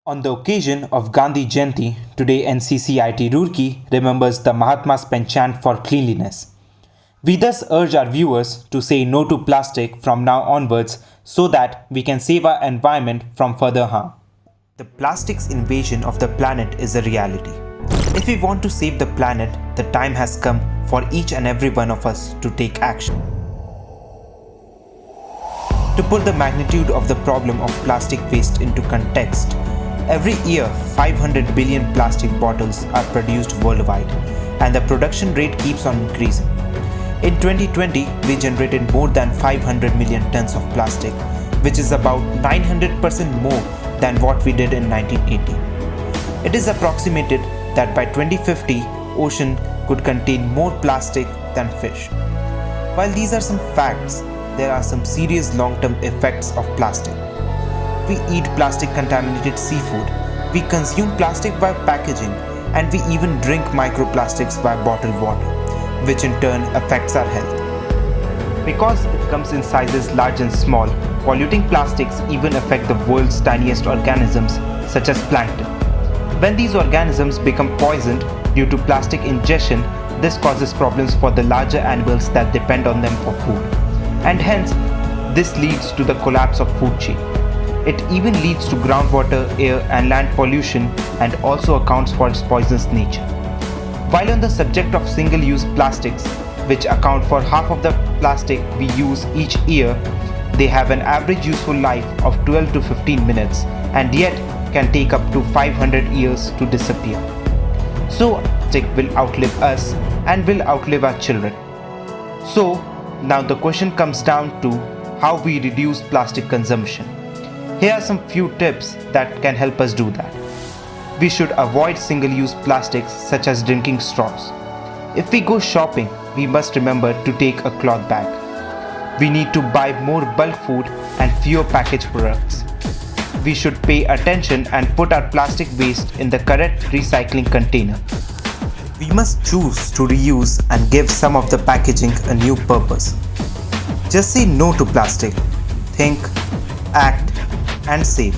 On the occasion of Gandhi Jayanti, today NCCIT Roorkee remembers the Mahatma's penchant for cleanliness. We thus urge our viewers to say no to plastic from now onwards so that we can save our environment from further harm. The plastic's invasion of the planet is a reality. If we want to save the planet, the time has come for each and every one of us to take action. To put the magnitude of the problem of plastic waste into context, every year 500 billion plastic bottles are produced worldwide, and the production rate keeps on increasing. In 2020, we generated more than 500 million tons of plastic, which is about 900% more than what we did in 1980. It is approximated that by 2050, ocean could contain more plastic than fish. While these are some facts, there are some serious long-term effects of plastic. We eat plastic-contaminated seafood, we consume plastic via packaging, and we even drink microplastics via bottled water, which in turn affects our health. Because it comes in sizes large and small, polluting plastics even affect the world's tiniest organisms, such as plankton. When these organisms become poisoned due to plastic ingestion, this causes problems for the larger animals that depend on them for food. And hence, this leads to the collapse of food chain. It even leads to groundwater, air and land pollution, and also accounts for its poisonous nature. While on the subject of single-use plastics, which account for half of the plastic we use each year, they have an average useful life of 12 to 15 minutes and yet can take up to 500 years to disappear. So, plastic will outlive us and will outlive our children. So, now the question comes down to how we reduce plastic consumption. Here are some few tips that can help us do that. We should avoid single-use plastics such as drinking straws. If we go shopping, we must remember to take a cloth bag. We need to buy more bulk food and fewer packaged products. We should pay attention and put our plastic waste in the correct recycling container. We must choose to reuse and give some of the packaging a new purpose. Just say no to plastic. Think, act, and save.